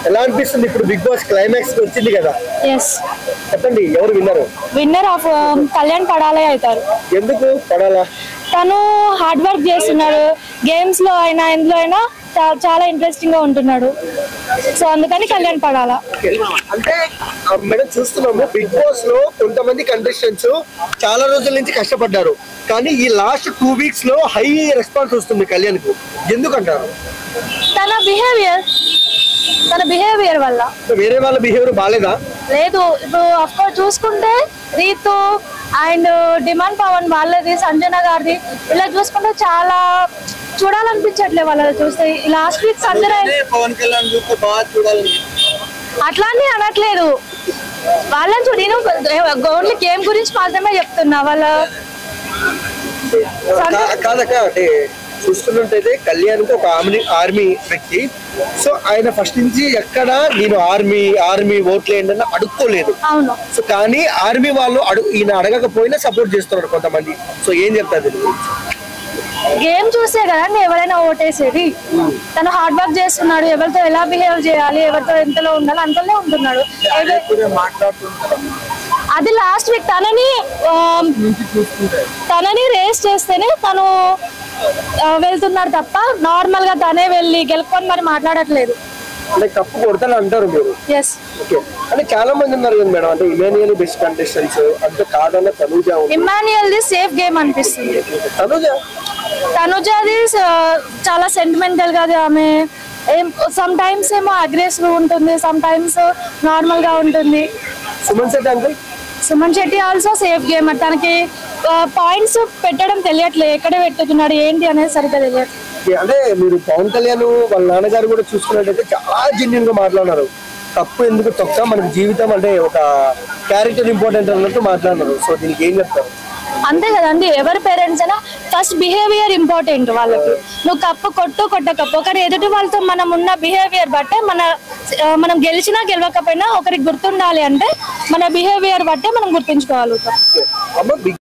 ఎలా అనిపిస్తుంది ఇప్పుడు బిగ్ బాస్ క్లైమాక్స్ కి వచ్చింది కదా? yes చెప్పండి ఎవరు విన్నర్? విన్నర్ ఆఫ్ కళ్యాణ్ పడాలే అవుతారు. ఎందుకు పడాలా? తను హార్డ్ వర్క్ చేస్తున్నాడు, గేమ్స్ లో అయినా ఎందులో అయినా చాలా ఇంట్రెస్టింగ్ గా ఉంటున్నాడు. సో అందుకని కళ్యాణ్ పడాలా. అంటే మేడం చూస్తున్నాము బిగ్ బాస్ లో కొంతమంది కంటెస్టెంట్స్ చాలా రోజుల నుంచి కష్టపడ్డారు, కానీ ఈ లాస్ట్ 2 weeks లో హై రెస్పాన్స్ వస్తుంది కళ్యాణ్ కు, ఎందుకంటారు? తన బిహేవియర్ వల్ల. వేరే వాళ్ళ బిహేవియర్ బాలేదా? లేదు, ఇప్పుడు అఫ్ కోర్స్ చూసుకుంటే రీతు అండ్ డిమాండ్ పవన్ వాళ్ళది, సంజన గారిది ఇలా చూసుకుంటే చాలా చూడాలనిపించట్లే వాళ్ళని చూస్తే. లాస్ట్ వీక్ సంజన పవన్ కళ్యాణ్ చూస్తే బాగా చూడాలని అట్లానే అనట్లేదు వాళ్ళని చూడు, నేను ఓన్లీ గేమ్ గురించి మాత్రమే చెప్తున్నా. వాళ్ళ కాదక్క, అంటే చూస్తున్నట్టయితే కళ్యాణ్ ఒక ఆర్మీ వ్యక్తి. సో ఆయన ఫస్ట్ నుంచి ఎక్కడ నేను ఆర్మీ ఓట్లేండి అని అడుక్కోలేదు. అవును. సో కానీ ఆర్మీ వాళ్ళు ఈయన అడగకపోయినా సపోర్ట్ చేస్తున్నారు కొంతమంది. సో ఏం చెప్తారు దీని గురించి? గేమ్ చూసే కదండి ఎవరైనా ఓటేసేది. తను హార్డ్ వర్క్ చేస్తున్నాడు, ఎవరితో ఎలా బిహేవ్ చేయాలి, ఎవరితో ఎంతలో ఉండాలి అంతలో ఉంటున్నాడు. అది లాస్ట్ వీక్ తనని రేస్ చేస్తేనే తను వెళ్తున్నాడు తప్ప నార్మల్ గా తనే వెళ్ళి గెలుపుకొని మరి మాట్లాడట్లేదు. కప్పు కొడతాను అంటారు మీరు? ఎస్. అంటే చాలా మంది ఉన్నారు కదా మేడం, అంటే ఇమాన్యుయల్ బెస్ట్ కంటెస్టెంట్స్ అంటే కాదన్న Tanuja. Emmanuel the safe game అనిపిస్తుంది. తనుజది చాలా సెంటిమెంటల్ గా, ఆమె సమ్ టైమ్స్ ఏమో అగ్రెసివ్ ఉంటుంది, సమ్ టైమ్స్ నార్మల్ గా ఉంటుంది. Suman Shetty also safe gamer. తనకి పాయింట్స్ పెట్టడం తెలియట్లేదు, ఎక్కడ పెట్టుతున్నాడు ఏంటి అనేది సరిగ్గా తెలియట్లేదు. అంటే మీరు పవన్ కళ్యాణ్ వాళ్ళ నాన్నగారు కూడా చూసుకున్నట్టయితే చాలా జెన్యూన్ గా మాట్లాడినారు. తప్పు ఎందుకు తొక్క, మనకి జీవితం అంటే ఒక క్యారెక్టర్ ఇంపార్టెంట్ అన్నట్టు మాట్లాడినారు. సో దీనికి ఏం చెప్తారు? అంతే కదండి, ఎవరి పేరెంట్స్ అయినా ఫస్ట్ బిహేవియర్ ఇంపార్టెంట్ వాళ్ళకి. నువ్వు కప్పు కొట్టకప్పు ఒకటి ఎదుటి వాళ్ళతో మనం ఉన్న బిహేవియర్ బట్టే మనం గెలిచినా గెలవకపోయినా ఒకరికి గుర్తుండాలి అంటే మన బిహేవియర్ బట్టే మనం గుర్తుంచుకోగలుగుతాం.